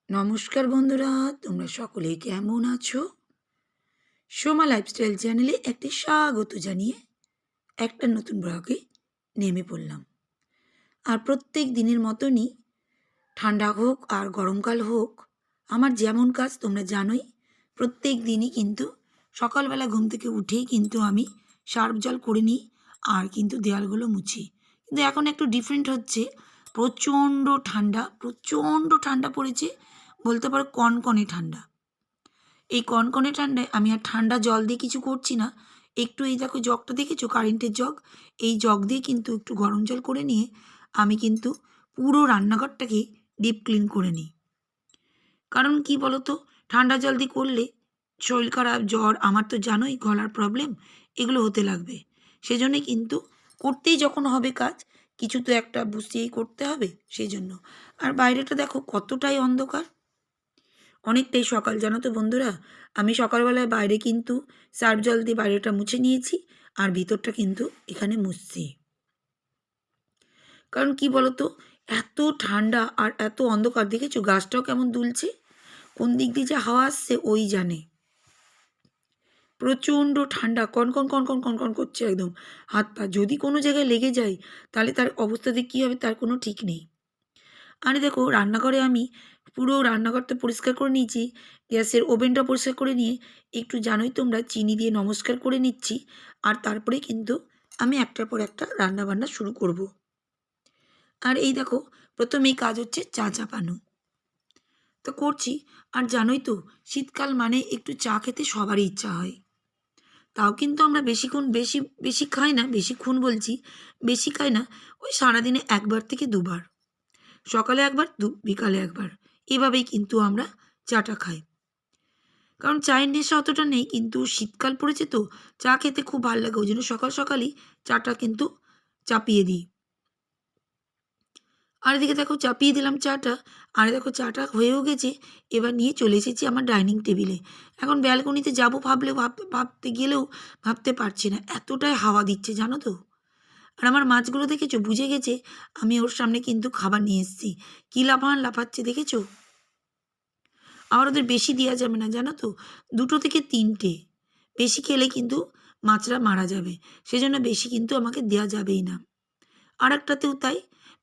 নমস্কার বন্ধুরা, তোমরা সকলেই কেমন আছো? সোমা লাইফস্টাইল চ্যানেলে একটি স্বাগত জানিয়ে একটা নতুন ব্লগে নেমে পড়লাম। আর প্রত্যেক দিনের মতনই ঠান্ডা হোক আর গরমকাল হোক, আমার যেমন কাজ তোমরা জানোই। প্রত্যেক দিনই কিন্তু সকালবেলা ঘুম থেকে উঠেই কিন্তু আমি সার্ফ জল করে নিই আর কিন্তু দেয়ালগুলো মুছি। কিন্তু এখন একটু ডিফারেন্ট হচ্ছে, প্রচণ্ড ঠান্ডা পড়েছে, বলতে পারো কনকনে ঠান্ডা। এই কনকনে ঠান্ডায় আমি আর ঠান্ডা জল দিয়ে কিছু করছি না। একটু এই দেখো জগটা দেখেছো, কারেন্টের জগ, এই জগ দিয়ে কিন্তু একটু গরম জল করে নিয়ে আমি কিন্তু পুরো রান্নাঘরটাকে ডিপ ক্লিন করে নিই। কারণ কি বলো তো, ঠান্ডা জল দিয়ে করলে শরীর খারাপ, জ্বর, আমার তো জানোই গলার প্রবলেম, এগুলো হতে লাগবে। সেজন্যই কিন্তু করতেই যখন হবে কাজ, কিছু তো একটা বুঝিয়েই করতে হবে, সেই জন্য। আর বাইরেটা দেখো কতটাই অন্ধকার, অনেকটাই সকাল, জানো তো বন্ধুরা। আমি সকালবেলায় বাইরে কিন্তু সার্ফ জল দিয়ে বাইরেটা মুছে নিয়েছি আর ভিতরটা কিন্তু এখানে মুছছি। কারণ কি বলতো, এত ঠান্ডা আর এত অন্ধকার, দেখেছো গাছটাও কেমন দুলছে, কোন দিক দিয়ে যে হাওয়া আসছে ওই জানে। প্রচণ্ড ঠান্ডা, কনকন কনকন কনকন করছে একদম। হাত পা যদি কোনো জায়গায় লেগে যায় তাহলে তার অবস্থাতে কী হবে তার কোনো ঠিক নেই। আরে দেখো রান্নাঘরে আমি পুরো রান্নাঘরটা পরিষ্কার করে নিয়েছি, গ্যাসের ওভেনটা পরিষ্কার করে নিয়ে একটু জানোই তোমরা চিনি দিয়ে নমস্কার করে নিচ্ছি। আর তারপরে কিন্তু আমি একটার পর একটা রান্নাবান্না শুরু করব। আর এই দেখো প্রথমেই কাজ হচ্ছে চা চাপানো, তো করছি। আর জানোই তো শীতকাল মানে একটু চা খেতে সবারই ইচ্ছা হয়। তাও কিন্তু আমরা বেশিক্ষণ বেশি বেশি খাই না, বেশিক্ষণ বলছি বেশি খাই না, ওই সারাদিনে একবার থেকে দুবার, সকালে একবার বিকালে একবার, এভাবেই কিন্তু আমরা চাটা খাই। কারণ চায়ের নেশা অতটা নেই, কিন্তু শীতকাল পড়েছে তো চা খেতে খুব ভালো লাগে, ওই জন্য সকাল সকালই চাটা কিন্তু চাপিয়ে দিই। আর এদিকে দেখো চাপিয়ে দিলাম চাটা, আর দেখো চাটা হয়েও গেছে। এবার নিয়ে চলে এসেছি আমার ডাইনিং টেবিলে। এখন ব্যালকনিতে যাবো ভাবলেও ভাবতে গেলেও ভাবতে পারছি না, এতটাই হাওয়া দিচ্ছে জানো তো। আর আমার মাছগুলো দেখেছো, বুঝে গেছে আমি ওর সামনে কিন্তু খাবার নিয়ে এসেছি। কী লাফাচ্ছে দেখেছো। আবার ওদের বেশি দেওয়া যাবে না জানো তো, 2 থেকে 3টে, বেশি খেলে কিন্তু মাছরা মারা যাবে, সেজন্য বেশি কিন্তু আমাকে দেওয়া যাবেই না। আর একটাতেও তাই,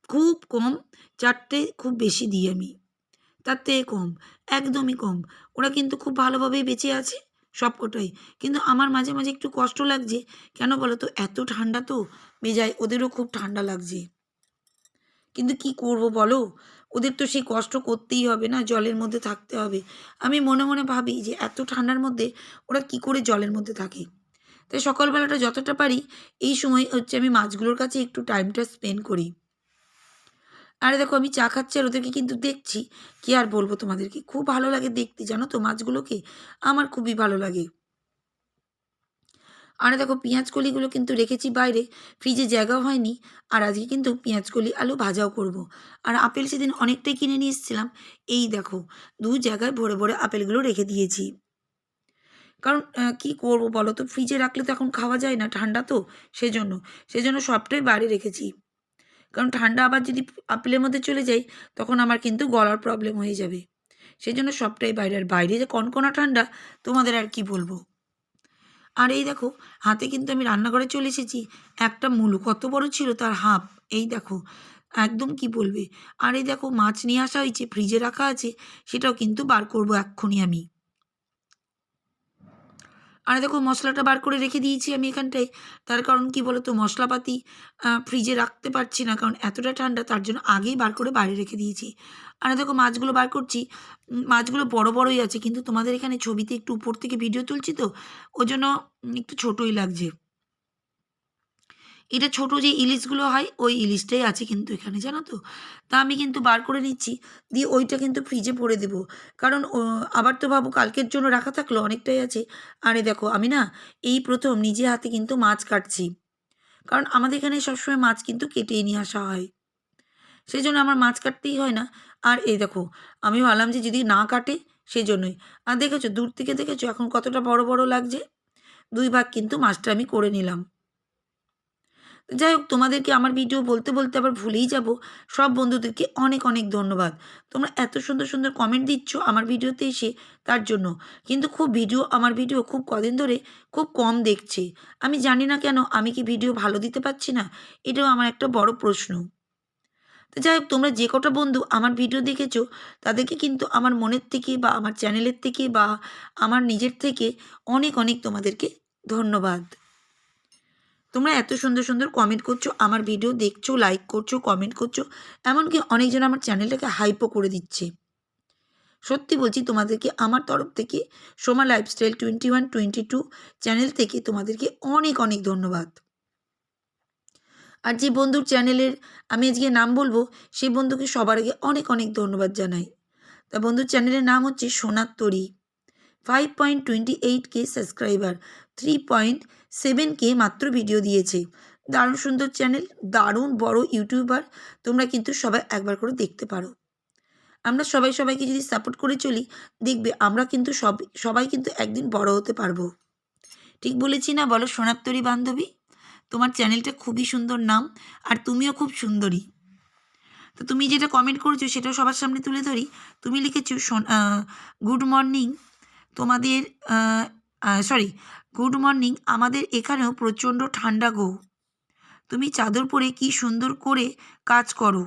খুব কম, 4টে খুব বেশি দিই আমি, তার থেকে কম, একদমই কম। ওরা কিন্তু খুব ভালোভাবেই বেঁচে আছে সবকটাই। কিন্তু আমার মাঝে মাঝে একটু কষ্ট লাগছে, কেন বলো তো, এত ঠান্ডা তো মেজায়, ওদেরও খুব ঠান্ডা লাগছে। কিন্তু কি করব বলো, ওদের তো সেই কষ্ট করতেই হবে না, জলের মধ্যে থাকতে হবে। আমি মনে মনে ভাবি যে এত ঠান্ডার মধ্যে ওরা কি করে জলের মধ্যে থাকে। তাই সকালবেলাটা যতটা পারি এই সময় হচ্ছে আমি মাছগুলোর কাছে একটু টাইমটা স্পেন্ড করি। আরে দেখো আমি চা খাচ্ছি আর ওদেরকে কিন্তু দেখছি, কি আর বলবো তোমাদেরকে, খুব ভালো লাগে দেখতে জানো তো মাছগুলোকে, আমার খুবই ভালো লাগে। আর দেখো পেঁয়াজ কলিগুলো কিন্তু রেখেছি বাইরে, ফ্রিজে জায়গাও হয়নি। আর আজকে কিন্তু পেঁয়াজ কলি আলু ভাজাও করব। আর আপেল সেদিন অনেকটাই কিনে নিয়ে এসেছিলাম, এই দেখো 2 জায়গায় ভরে ভরে আপেলগুলো রেখে দিয়েছি। কারণ কি করব বলো তো, ফ্রিজে রাখলে তো এখন খাওয়া যায় না, ঠান্ডা তো, সেজন্য সেজন্য সবটাই বাইরে রেখেছি। কারণ ঠান্ডা আবার যদি আপেলের মধ্যে চলে যায় তখন আমার কিন্তু গলার প্রবলেম হয়ে যাবে, সেজন্য সবটাই বাইরে। আর বাইরে যে কনকনা ঠান্ডা, তোমাদের আর কি বলবো। আর এই দেখো হাতে কিন্তু আমি রান্নাঘরে চলে এসেছি, একটা মুলো কত বড় ছিল তার হাফ, এই দেখো, একদম কি বলবে। আর এই দেখো মাছ নিয়ে আসা হয়েছে, ফ্রিজে রাখা আছে, সেটাও কিন্তু বার করবো এক্ষুনি আমি। আর দেখো মশলাটা বার করে রেখে দিয়েছি আমি এখানটায়, তার কারণ কি বলো তো, মশলাপাতি ফ্রিজে রাখতে পারছি না, কারণ এতটা ঠান্ডা, তার জন্য আগেই বার করে বাইরে রেখে দিয়েছি। আর দেখো মাছগুলো বার করছি, মাছগুলো বড় বড়ই আছে, কিন্তু তোমাদের এখানে ছবিতে একটু উপর থেকে ভিডিও তুলছি তো ওই জন্য একটু ছোটোই লাগছে। এটা ছোট যে ইলিশগুলো হয় ওই ইলিশটাই আছে কিন্তু এখানে, জানো তো। তা আমি কিন্তু বার করে নিচ্ছি, দিয়ে ওইটা কিন্তু ফ্রিজে ভরে দেবো। কারণ আবার তো ভাবো কালকের জন্য রাখা থাকলো অনেকটাই আছে। আরে দেখো আমি না এই প্রথম নিজে হাতে কিন্তু মাছ কাটছি, কারণ আমাদের এখানে সবসময় মাছ কিন্তু কেটেই নিয়ে আসা হয়, সেই জন্য আমার মাছ কাটতেই হয় না। আর এই দেখো আমি ভাবলাম যে যদি না কাটে সেই জন্যই। আর দেখেছো দূর থেকে দেখেছো এখন কতটা বড় বড় লাগছে, 2 ভাগ কিন্তু মাছটা আমি করে নিলাম। যাই হোক, তোমাদেরকে আমার ভিডিও বলতে বলতে আবার ভুলেই যাব। সব বন্ধুদেরকে অনেক অনেক ধন্যবাদ। তোমরা এত সুন্দর সুন্দর কমেন্ট দিচ্ছ আমার ভিডিওতে এসে, তার জন্য। কিন্তু আমার ভিডিও খুব কদিন ধরে খুব কম দেখছে। আমি জানি না কেন, আমি কি ভিডিও ভালো দিতে পারছি না? এটাও আমার একটা বড় প্রশ্ন। তো যাই হোক, তোমরা যে কটা বন্ধু আমার ভিডিও দেখেছো, তাদেরকে কিন্তু আমার মনের থেকে বা আমার চ্যানেলের থেকে বা আমার নিজের থেকে অনেক অনেক তোমাদেরকে ধন্যবাদ। তোমরা এত সুন্দর সুন্দর কমেন্ট করছো, আমার ভিডিও দেখছো, লাইক করছো, কমেন্ট করছো, এমনকি অনেকজন আমার চ্যানেলটাকে হাইপও করে দিচ্ছে। সত্যি বলছি, তোমাদেরকে আমার তরফ থেকে সোমা লাইফস্টাইল 21-22 চ্যানেল থেকে তোমাদেরকে অনেক অনেক ধন্যবাদ। আর যে বন্ধুর চ্যানেলের আমি আজকে নাম বলবো, সেই বন্ধুকে সবার আগে অনেক অনেক ধন্যবাদ জানাই। তা বন্ধুর চ্যানেলের নাম হচ্ছে সোনার তরী। 5.28K সাবস্ক্রাইবার, 3.7K মাত্র ভিডিও দিয়েছে। দারুণ সুন্দর চ্যানেল, দারুণ বড় ইউটিউবার। তোমরা কিন্তু সবাই একবার করে দেখতে পারো। আমরা সবাই সবাইকে যদি সাপোর্ট করে চলি, দেখবে আমরা কিন্তু সবাই কিন্তু একদিন বড় হতে পারবো। ঠিক বলেছি না বলো সোনার তরী বান্ধবী? তোমার চ্যানেলটা খুবই সুন্দর নাম, আর তুমিও খুব সুন্দরী। তো তুমি যেটা কমেন্ট করেছো সেটাও সবার সামনে তুলে ধরি। তুমি লিখেছো গুড মর্নিং তোমাদের, সরি, গুড মর্নিং, আমাদের এখানেও প্রচণ্ড ঠান্ডা গো। তুমি চাদর পরে কি সুন্দর করে কাজ করো,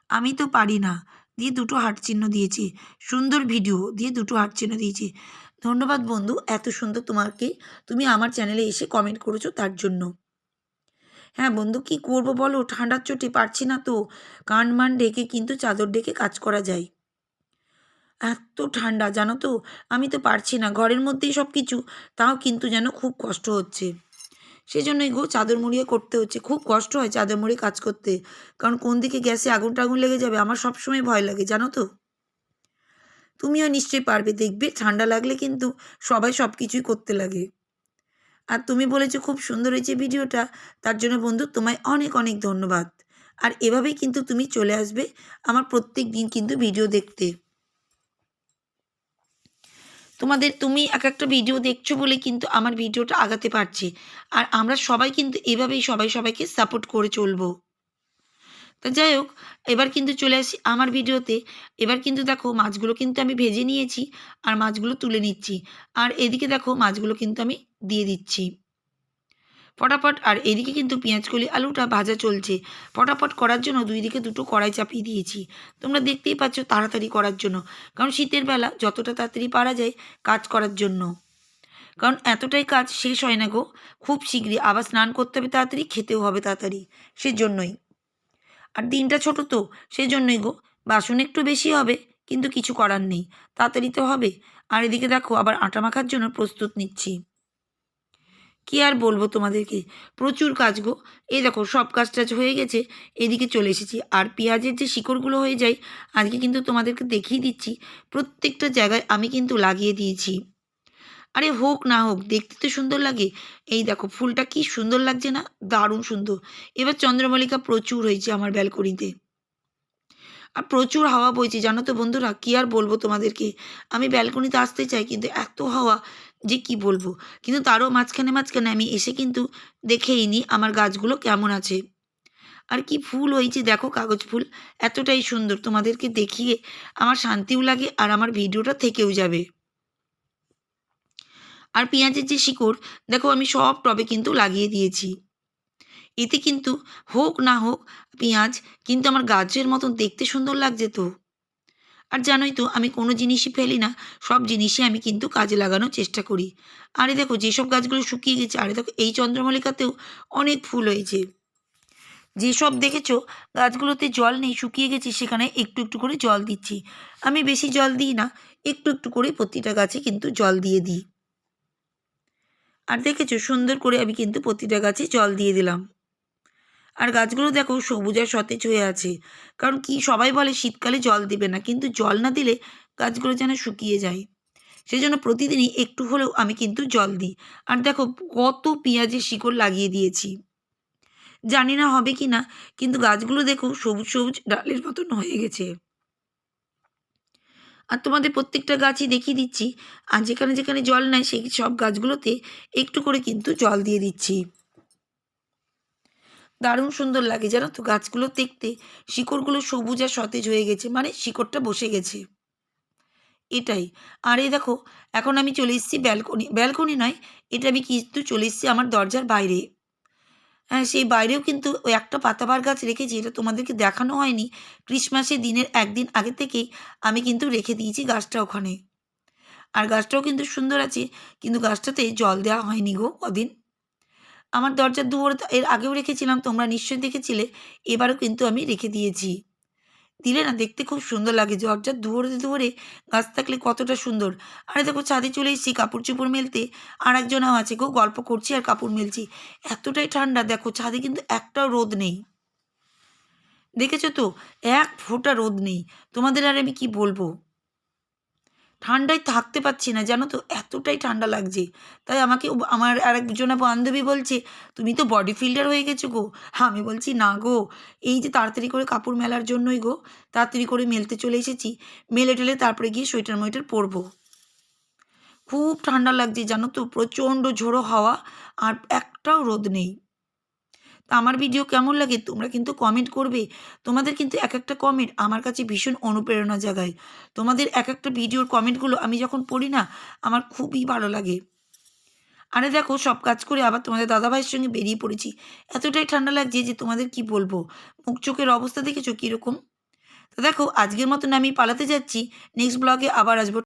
আমি তো পারি না, দিয়ে দুটো হার্ট চিহ্ন দিয়েছি। সুন্দর ভিডিও দিয়ে দুটো হার্ট চিহ্ন দিয়েছি। ধন্যবাদ বন্ধু, এত সুন্দর তুমি আমার চ্যানেলে এসে কমেন্ট করেছো তার জন্য। হ্যাঁ বন্ধু, কি করব বলো, ঠান্ডার চোটে পারছি না তো। কান মান ঢেকে কিন্তু চাদর ঢেকে কাজ করা যায়। এত ঠান্ডা জানো তো, আমি তো পারছি না, ঘরের মধ্যেই সব কিছু, তাও কিন্তু যেন খুব কষ্ট হচ্ছে। সেজন্যই গো চাদর মুড়িয়ে করতে হচ্ছে। খুব কষ্ট হয় চাদর মুড়িয়ে কাজ করতে, কারণ কোন দিকে গ্যাসে আগুন টাগুন লেগে যাবে আমার সবসময় ভয় লাগে, জানো তো। তুমিও নিশ্চয়ই পারবে, দেখবে ঠান্ডা লাগলে কিন্তু সবাই সব কিছুই করতে লাগে। আর তুমি বলেছো খুব সুন্দর হয়েছে ভিডিওটা, তার জন্য বন্ধু তোমায় অনেক অনেক ধন্যবাদ। আর এভাবেই কিন্তু তুমি চলে আসবে আমার প্রত্যেক দিন কিন্তু ভিডিও দেখতে। তুমি এক একটা ভিডিও দেখছো বলে কিন্তু আমার ভিডিওটা আগাতে পারছে। আর আমরা সবাই কিন্তু এভাবেই সবাই সবাইকে সাপোর্ট করে চলবো। তো যাই হোক, এবার কিন্তু চলে আসি আমার ভিডিওতে। এবার কিন্তু দেখো মাছগুলো কিন্তু আমি ভেজে নিয়েছি, আর মাছগুলো তুলে নিচ্ছি। আর এদিকে দেখো মাছগুলো কিন্তু আমি দিয়ে দিচ্ছি ফটাফট। আর এদিকে কিন্তু পেঁয়াজকলি আলুটা ভাজা চলছে। ফটাফট করার জন্য দুই দিকে দুটো কড়াই চাপিয়ে দিয়েছি। তোমরা দেখতেই পাচ্ছ, তাড়াতাড়ি করার জন্য। কারণ শীতের বেলা যতটা তাড়াতাড়ি পারা যায় কাজ করার জন্য। কারণ এতটাই কাজ শেষ হয় না গো, খুব শীঘ্রই আবার স্নান করতে হবে তাড়াতাড়ি, খেতেও হবে তাড়াতাড়ি, সেজন্যই। আর দিনটা ছোট তো, সেজন্যই গো। বাসন একটু বেশি হবে, কিন্তু কিছু করার নেই, তাড়াতাড়ি তো হবে। আর এদিকে দেখো আবার আটা মাখার জন্য প্রস্তুত নিচ্ছি। কি আর বলবো তোমাদেরকে, প্রচুর কাজ গো। এই দেখো সব কাজ টাজ হয়ে গেছে, এদিকে চলে এসেছি। আর পেঁয়াজের যে শিকড়গুলো হয়ে যায়, আজকে কিন্তু তোমাদেরকে দেখিয়ে দিচ্ছি, প্রত্যেকটা জায়গায় আমি কিন্তু লাগিয়ে দিয়েছি। আরে হোক না হোক, দেখতে তো সুন্দর লাগে। এই দেখো ফুলটা কি সুন্দর লাগছে না, দারুণ সুন্দর। এবার চন্দ্রমল্লিকা প্রচুর হয়েছে আমার ব্যালকনিতে, আর প্রচুর হাওয়া বইছে, জানো তো বন্ধুরা। কি আর বলবো তোমাদেরকে, আমি ব্যালকনিতে আসতে চাই কিন্তু এত হাওয়া যে কি বলবো। কিন্তু তারও মাঝখানে মাঝখানে আমি এসে কিন্তু দেখেই নিই আমার গাছগুলো কেমন আছে। আর কি ফুল হয়েছে দেখো, কাগজ ফুল, এতটাই সুন্দর। তোমাদেরকে দেখিয়ে আমার শান্তিও লাগে, আর আমার ভিডিওটা থেকেও যাবে। আর পেঁয়াজের যে শিকড় দেখো, আমি সব টবে কিন্তু লাগিয়ে দিয়েছি। এতে কিন্তু হোক না হোক পেঁয়াজ কিন্তু আমার গাছের মতন দেখতে সুন্দর লাগছে তো। আর জানোই তো আমি কোনো জিনিসই ফেলি না, সব জিনিসই আমি কিন্তু কাজে লাগানোর চেষ্টা করি। আরে দেখো যেসব গাছগুলো শুকিয়ে গেছে, আরে দেখো এই চন্দ্রমল্লিকাতেও অনেক ফুল হয়েছে। যেসব দেখেছো গাছগুলোতে জল নেই, শুকিয়ে গেছে, সেখানে একটু একটু করে জল দিচ্ছি। আমি বেশি জল দিই না, একটু একটু করে প্রতিটা গাছে কিন্তু জল দিয়ে দিই। আর দেখেছো সুন্দর করে আমি কিন্তু প্রতিটা গাছে জল দিয়ে দিলাম। আর গাছগুলো দেখো সবুজ আর সতেজ হয়ে আছে। কারণ কি, সবাই বলে শীতকালে জল দিবে না, কিন্তু জল না দিলে গাছগুলো যেন শুকিয়ে যায়। সেজন্য প্রতিদিনই একটু হলেও আমি কিন্তু জল দিই। আর দেখো কত পেঁয়াজের শিকড় লাগিয়ে দিয়েছি, জানি না হবে কি না, কিন্তু গাছগুলো দেখো সবুজ সবুজ ডালের মতন হয়ে গেছে। আর তোমাদের প্রত্যেকটা গাছই দেখিয়ে দিচ্ছি। আর যেখানে যেখানে জল নাই সেই সব গাছগুলোতে একটু করে কিন্তু জল দিয়ে দিচ্ছি। দারুণ সুন্দর লাগে জানো তো গাছগুলো দেখতে। শিকড়গুলো সবুজ আর সতেজ হয়ে গেছে, মানে শিকড়টা বসে গেছে, এটাই। আর এই দেখো, এখন আমি চলে এসেছি ব্যালকনি, ব্যালকনি নয়, এটা আমি কিন্তু চলে এসেছি আমার দরজার বাইরে। হ্যাঁ, সেই বাইরেও কিন্তু ওই একটা পাতাবাহার গাছ রেখেছি, এটা তোমাদেরকে দেখানো হয়নি। ক্রিসমাসের দিনের একদিন আগে থেকেই আমি কিন্তু রেখে দিয়েছি গাছটা ওখানে। আর গাছটাও কিন্তু সুন্দর আছে, কিন্তু গাছটাতে জল দেওয়া হয়নি গো কদিন। আমার দরজার দুয়ারে তো এর আগেও রেখেছিলাম, তোমরা নিশ্চয়ই দেখেছিলে। এবারও কিন্তু আমি রেখে দিয়েছি। দিলে না দেখতে খুব সুন্দর লাগে, দরজার দুয়ারে দুয়ারে গাছ থাকলে কতটা সুন্দর। আরে দেখো ছাদে চলে এসেছি কাপড় চোপড় মেলতে, আর একজনও আছে গো, গল্প করছি আর কাপড় মেলছি। এতটাই ঠান্ডা, দেখো ছাদে কিন্তু একটাও রোদ নেই, দেখেছো তো, এক ফোঁটা রোদ নেই। তোমাদের আর আমি কি বলবো, ঠান্ডায় থাকতে পারছি না জানো তো, এতটাই ঠান্ডা লাগছে। তাই আমাকে আমার আরেকজনা বান্ধবী বলছে, তুমি তো বডি ফিল্ডার হয়ে গেছো গো। আমি বলছি না গো, এই যে তাড়াতাড়ি করে কাপড় মেলার জন্যই গো, তাড়াতাড়ি করে মেলতে চলে এসেছি। মেলে টেলে তারপরে গিয়ে সোয়েটার মোয়েটার পরবো। খুব ঠান্ডা লাগছে জানো তো, প্রচণ্ড ঝোড়ো হাওয়া, আর একটাও রোদ নেই। তা আমার ভিডিও কেমন লাগে তোমরা কিন্তু কমেন্ট করবে। তোমাদের কিন্তু এক একটা কমেন্ট আমার কাছে ভীষণ অনুপ্রেরণা জাগায়। তোমাদের এক একটা ভিডিওর কমেন্টগুলো আমি যখন পড়ি না, আমার খুবই ভালো লাগে। আরে দেখো সব কাজ করে আবার তোমাদের দাদাভাইয়ের সঙ্গে বেরিয়ে পড়েছি। এতটাই ঠান্ডা লাগছে যে তোমাদের কি বলবো, মুখ চোখের অবস্থা দেখেছো কীরকম। তো দেখো আজকের মতন আমি পালাতে যাচ্ছি, নেক্সট ব্লগে আবার আসবো।